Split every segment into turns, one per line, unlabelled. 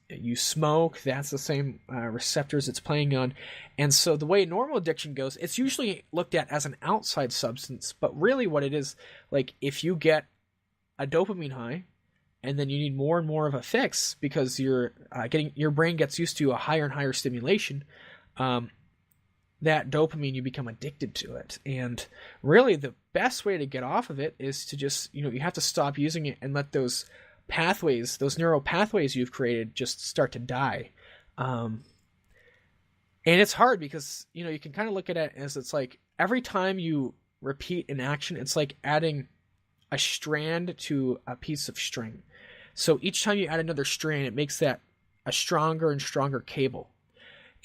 you smoke, that's the same receptors it's playing on. And so the way normal addiction goes, it's usually looked at as an outside substance, but really what it is, like if you get a dopamine high and then you need more and more of a fix because you're getting, your brain gets used to a higher and higher stimulation, that dopamine, you become addicted to it. And really the best way to get off of it is to just, you have to stop using it and let those pathways, those neural pathways you've created, just start to die. And it's hard because, you can kind of look at it as it's like every time you repeat an action, it's like adding a strand to a piece of string. So each time you add another strand, it makes that a stronger and stronger cable.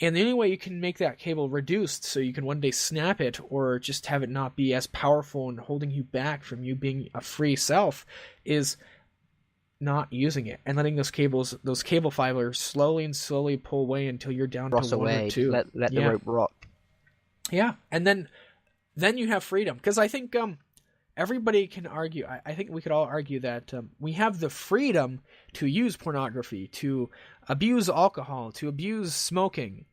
And the only way you can make that cable reduced so you can one day snap it or just have it not be as powerful and holding you back from you being a free self is not using it and letting those cable fibers slowly and slowly pull away until you're down to one
away.
or two.
Let the rope rot.
Yeah, and then you have freedom. Because I think everybody can argue. I think we could all argue that we have the freedom to use pornography, to abuse alcohol, to abuse smoking.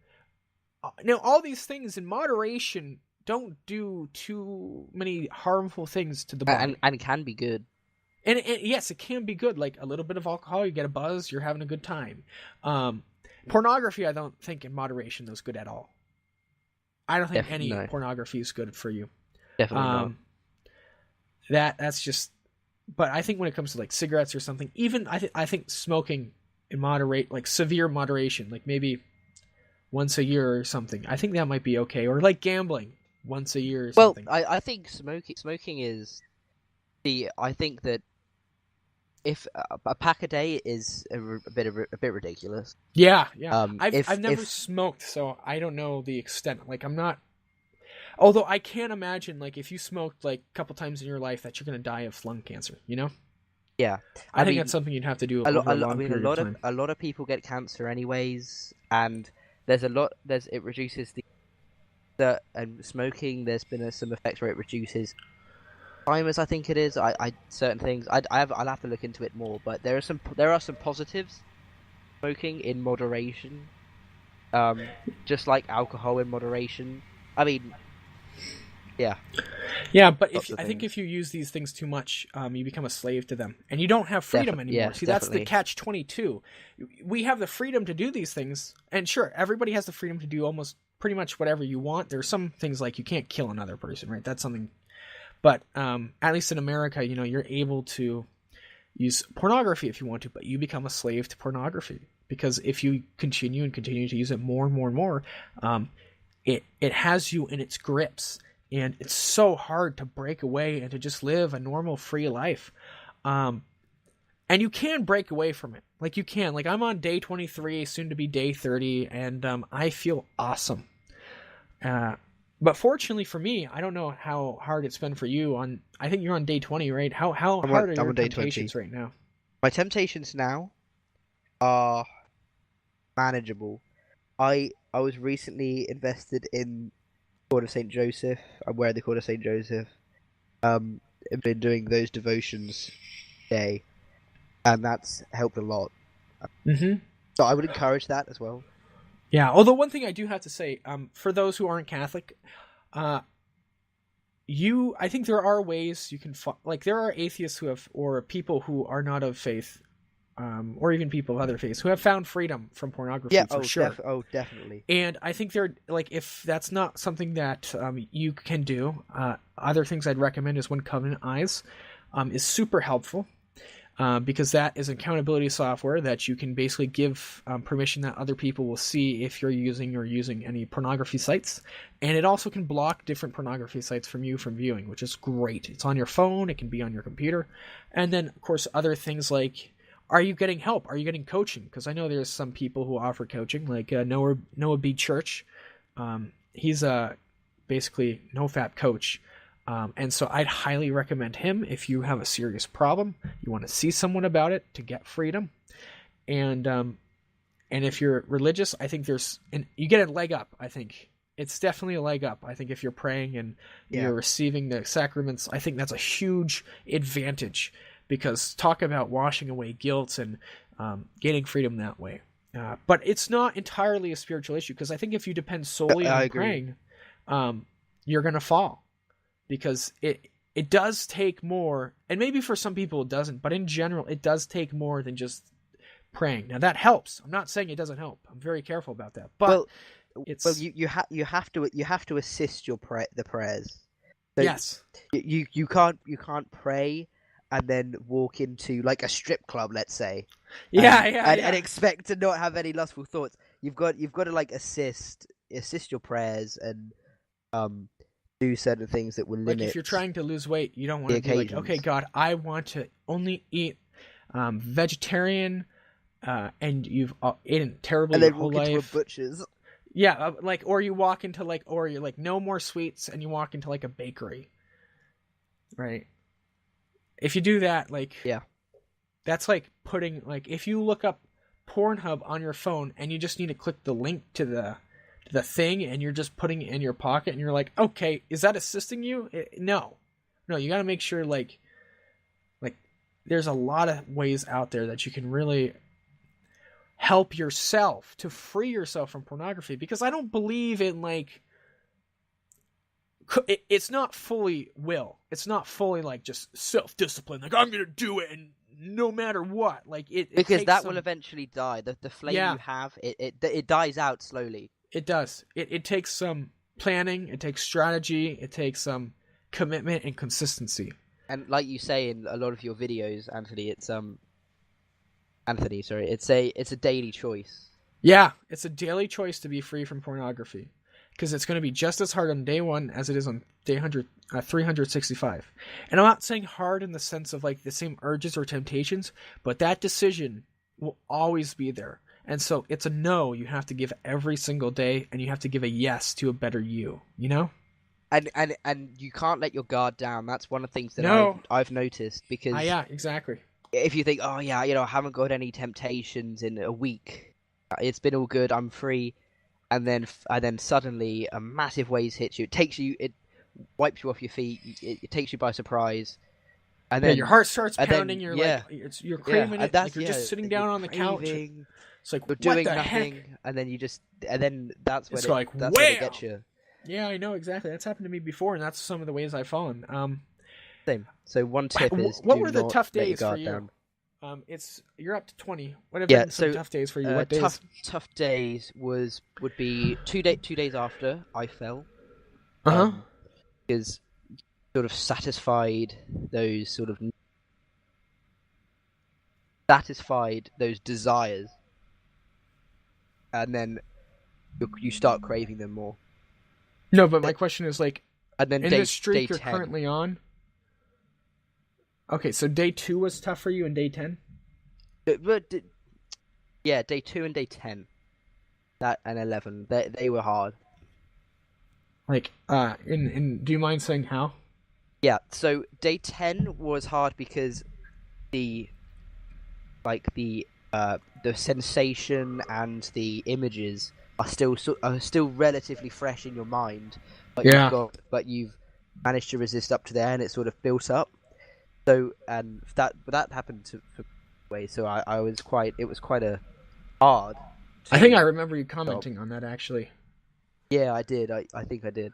Now, all these things in moderation don't do too many harmful things to the body,
and can be good.
And yes, it can be good. Like a little bit of alcohol, you get a buzz, you're having a good time. Pornography, I don't think in moderation is good at all. I don't think any pornography is good for you.
Definitely not.
That's just. But I think when it comes to like cigarettes or something, even I think smoking in like severe moderation, like maybe once a year or something, I think that might be okay. Or like gambling once a year or something.
Well, I think smoking is I think that if a pack a day is a bit ridiculous.
Yeah. I've never smoked, so I don't know the extent. Like I'm not. Although I can't imagine, like, if you smoked like a couple times in your life, that you're going to die of lung cancer.
Yeah,
I think that's something you'd have to do over a long period of time.
A lot of people get cancer anyways, and it reduces and smoking. There's been some effects where it reduces Alzheimer's, I think it is. Certain things. I'll have to look into it more, but there are some positives. Smoking in moderation, just like alcohol in moderation. I mean, yeah.
Yeah, but I think if you use these things too much, you become a slave to them, and you don't have freedom anymore.
Yeah,
See, that's the catch-22. We have the freedom to do these things, and sure, everybody has the freedom to do almost pretty much whatever you want. There's some things like you can't kill another person, right? That's something. But at least in America, you're able to use pornography if you want to, but you become a slave to pornography because if you continue to use it more and more and more, it has you in its grips. And it's so hard to break away and to just live a normal, free life. And you can break away from it. Like you can. Like I'm on day 23, soon to be day 30, and I feel awesome. But fortunately for me, I don't know how hard it's been for you. I think you're on day 20, right? How hard are your temptations right now?
My temptations now are manageable. I was recently invested in Court of St. Joseph. I'm wearing the Court of St. Joseph. I've been doing those devotions today, and that's helped a lot.
Mm-hmm.
So I would encourage that as well.
Yeah, although one thing I do have to say, for those who aren't Catholic, I think there are ways you can, like there are atheists or people who are not of faith, or even people of other faiths who have found freedom from pornography for sure.
Definitely.
And I think they're like, if that's not something that you can do, other things I'd recommend is When Covenant Eyes is super helpful. Because that is accountability software that you can basically give permission that other people will see if you're using any pornography sites. And it also can block different pornography sites from viewing, which is great. It's on your phone. It can be on your computer. And then, of course, other things like, are you getting help? Are you getting coaching? Because I know there's some people who offer coaching, like Noah B. Church. He's a basically no-fap coach. And so I'd highly recommend him if you have a serious problem, you want to see someone about it to get freedom. And if you're religious, I think you get a leg up. I think it's definitely a leg up. I think if you're praying and you're receiving the sacraments, I think that's a huge advantage because talk about washing away guilt and gaining freedom that way. But it's not entirely a spiritual issue, because I think if you depend solely
I
on
agree.
praying, you're gonna fall, because it does take more, and maybe for some people it doesn't, but in general it does take more than just praying. Now that helps. I'm not saying it doesn't help. I'm very careful about that. But it's
you have to assist the prayers. So
yes,
you can't pray and then walk into like a strip club, let's say, and expect to not have any lustful thoughts. You've got to like assist your prayers and do certain things that will limit.
Like if you're trying to lose weight, you don't want to be like, okay, God, I want to only eat vegetarian, and you've eaten terribly
and then
your whole
walk into
life.
a butcher's.
Yeah, like, or you walk into like, or you're like, no more sweets, and you walk into like a bakery, right? If you do that, like,
Yeah,
that's like putting, like, if you look up Pornhub on your phone and you just need to click the link to the thing, and you're just putting it in your pocket, and you're like, okay, is that assisting you? No, you got to make sure, like, there's a lot of ways out there that you can really help yourself to free yourself from pornography, because I don't believe in, like, it's not fully will. It's not fully like just self-discipline. Like, I'm going to do it, and no matter what, like it
because that
some...
will eventually die. The flame
Yeah.
you have, it dies out slowly.
It does. It takes some planning. It takes strategy. It takes some commitment and consistency.
And like you say in a lot of your videos, Anthony, it's a daily choice.
Yeah, it's a daily choice to be free from pornography, because it's going to be just as hard on day 1 as it is on day 365. And I'm not saying hard in the sense of like the same urges or temptations, but that decision will always be there. And so it's a no you have to give every single day, and you have to give a yes to a better you, you know?
And you can't let your guard down. That's one of the things that
No.
I've noticed, because
Yeah, exactly.
if you think, oh yeah, I haven't got any temptations in a week, it's been all good, I'm free, and then suddenly a massive wave hits you. It wipes you off your feet. It takes you by surprise, and then
your heart starts pounding.
then,
you're
yeah.
like, you're craving it. Like you're just sitting down
you're
on the couch.
craving,
It's like,
you're
what
doing
the
nothing,
heck?
and then that's when
It's like,
that's when it gets you.
Yeah, I know exactly. That's happened to me before, and that's some of the ways I've fallen.
Same. So one tip is,
what
do
were the
not
tough
let your
days for
guard
you?
down.
You're up to 20. What have
Yeah,
been some
so,
tough days for you? What days?
Tough days would be 2 days after I fell.
Uh-huh.
Because sort of satisfied those desires, and then you start craving them more.
No, but my question is, like,
and then
in
day,
the streak
day
you're
10,
currently on. Okay, so day 2 was tough for you, and day 10.
Yeah, day 2 and day 10, that and 11, they were hard.
Like, do you mind saying how?
Yeah, so day 10 was hard because the sensation and the images are still relatively fresh in your mind, but
Yeah.
you've managed to resist up to there, and it's sort of built up. So, and that happened to way. So it was quite a hard.
I think I remember you commenting on that, actually.
Yeah, I did. I think I did.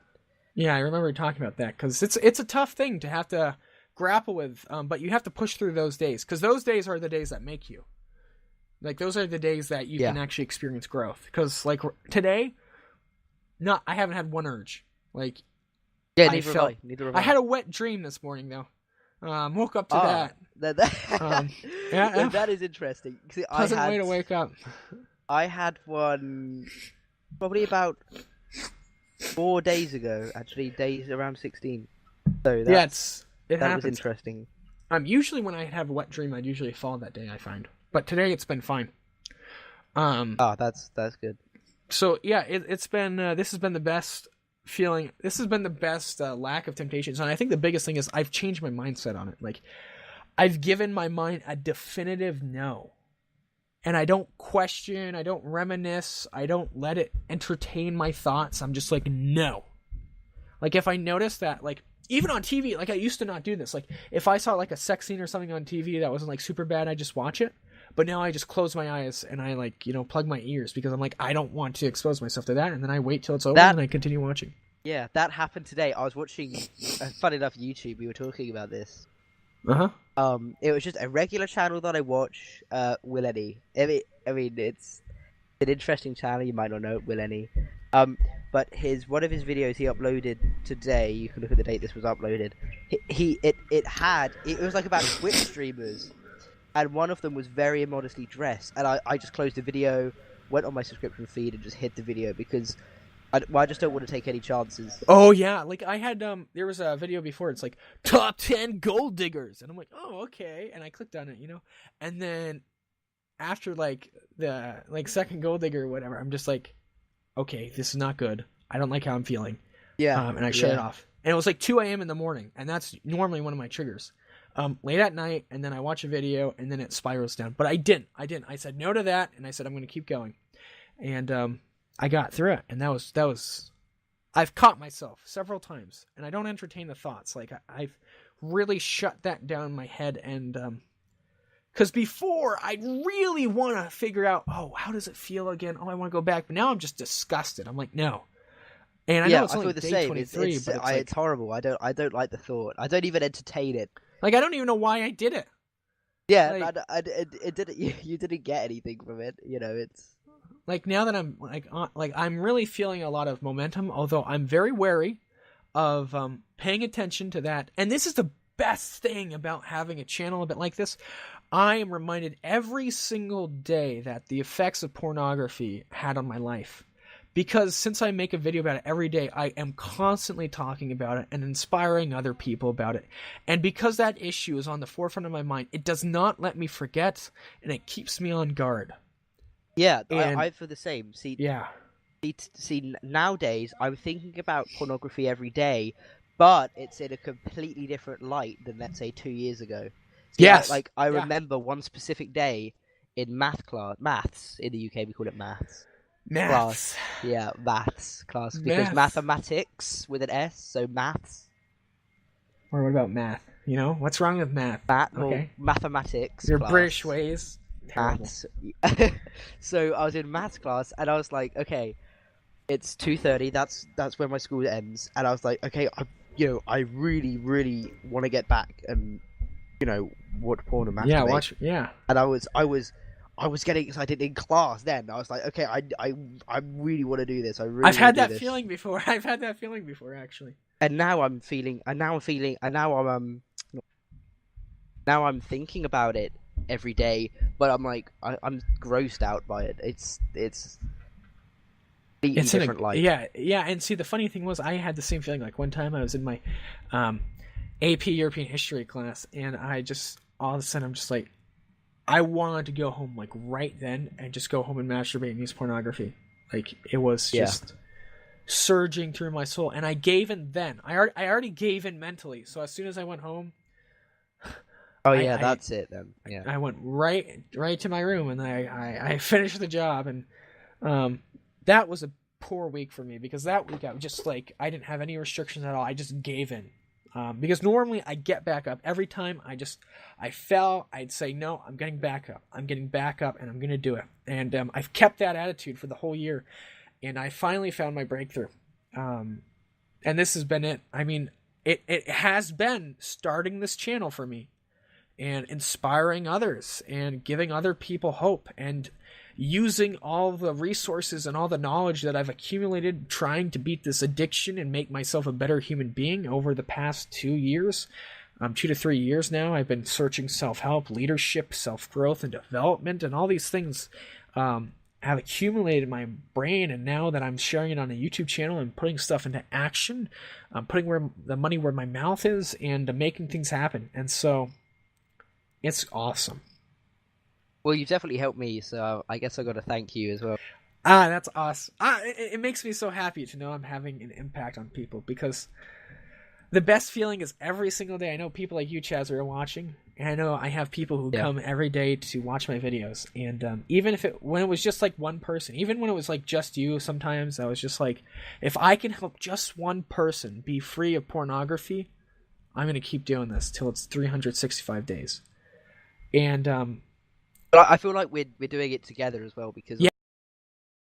Yeah, I remember talking about that, because it's a tough thing to have to grapple with, but you have to push through those days, because those days are the days that make you. Like, those are the days that you can actually experience growth. Because, like, today, I haven't had one urge. Like,
yeah, neither have I.
I had a wet dream this morning, though. Woke up to that.
That is interesting.
Pleasant way to wake up.
I had one probably about 4 days ago, actually, days around 16. So that was interesting.
Usually when I have a wet dream, I'd usually fall that day, I find. But today it's been fine.
That's good.
So yeah, it's been this has been the best feeling. This has been the best lack of temptations, and I think the biggest thing is I've changed my mindset on it. Like, I've given my mind a definitive no. And I don't question, I don't reminisce, I don't let it entertain my thoughts. I'm just like, no. Like, if I notice that, like, even on TV, like, I used to not do this. Like, if I saw, like, a sex scene or something on TV that wasn't, like, super bad, I'd just watch it. But now I just close my eyes and I like, plug my ears because I'm like, I don't want to expose myself to that. And then I wait till it's over and I continue watching.
Yeah, that happened today. I was watching, funny enough, YouTube. We were talking about this. It was just a regular channel that I watch, Will Any. I mean, it's an interesting channel. You might not know it, Will Any. But one of his videos he uploaded today. You can look at the date this was uploaded. It was like about Twitch streamers, and one of them was very immodestly dressed. And I just closed the video, went on my subscription feed, and just hid the video because I just don't want to take any chances.
Oh yeah, like I had there was a video before. It's like top 10 gold diggers, and I'm like, oh okay, and I clicked on it, and then after like the second gold digger or whatever, I'm just like, okay, this is not good. I don't like how I'm feeling.
Yeah,
and I shut it off. And it was like 2 a.m. in the morning, and that's normally one of my triggers. Late at night, and then I watch a video, and then it spirals down. But I didn't. I said no to that, and I said I'm going to keep going, and I got through it, and that was. I've caught myself several times, and I don't entertain the thoughts. Like I've really shut that down in my head, and because before I'd really want to figure out, oh, how does it feel again? Oh, I want to go back, but now I'm just disgusted. I'm like, no. And I know it's only day 23, but
it's horrible. I don't like the thought. I don't even entertain it.
Like I don't even know why I did it.
Yeah, it didn't. You didn't get anything from it. It's.
Like now that I'm I'm really feeling a lot of momentum, although I'm very wary of paying attention to that. And this is the best thing about having a channel a bit like this. I am reminded every single day that the effects of pornography had on my life. Because since I make a video about it every day, I am constantly talking about it and inspiring other people about it. And because that issue is on the forefront of my mind, it does not let me forget, and it keeps me on guard.
Yeah, I feel the same. See, nowadays I'm thinking about pornography every day, but it's in a completely different light than, let's say, 2 years ago.
Yes.
I remember one specific day in maths in the UK we call it maths.
Maths.
Class. Yeah, maths class because mathematics with an S, so maths.
Or what about math? What's wrong with math?
Okay. Mathematics.
Your
class.
British ways.
Maths. So I was in maths class and I was like, okay, it's 2:30. That's when my school ends, and I was like, okay, I really, really want to get back and watch porn and masturbate. And I was getting excited in class. Then I was like, okay, I really want to do this.
I've had that feeling before. I've had that feeling before, actually.
And now I'm thinking about it every day, but I'm like, I'm grossed out by it. It's a different light.
Yeah. And see, the funny thing was, I had the same feeling. Like one time, I was in my AP European History class, and I just all of a sudden, I'm just like, I wanted to go home like right then and just go home and masturbate and use pornography. Like it was just surging through my soul, and I gave in then. I already gave in mentally. So as soon as I went home.
That's it then. Yeah.
I went right to my room, and I finished the job, and that was a poor week for me because that week I was just like, I didn't have any restrictions at all. I just gave in. Because normally I get back up. Every time I fell, I'd say, no, I'm getting back up. I'm getting back up, and I'm going to do it. And I've kept that attitude for the whole year, and I finally found my breakthrough. And this has been it. I mean, it has been starting this channel for me and inspiring others and giving other people hope and using all the resources and all the knowledge that I've accumulated trying to beat this addiction and make myself a better human being over the past 2 years. 2 to 3 years now, I've been searching self-help, leadership, self-growth, and development, and all these things have accumulated in my brain, and now that I'm sharing it on a YouTube channel and putting stuff into action, I'm putting the money where my mouth is and making things happen. And so it's awesome.
Well, you've definitely helped me, so I guess I got to thank you as well.
That's awesome. It makes me so happy to know I'm having an impact on people, because the best feeling is every single day. I know people like you, Chazer, are watching, and I know I have people who come every day to watch my videos. And even when it was just like one person, even when it was like just you, sometimes I was just like, if I can help just one person be free of pornography, I'm going to keep doing this till it's 365 days. And
But I feel like we're doing it together as well because
Yeah.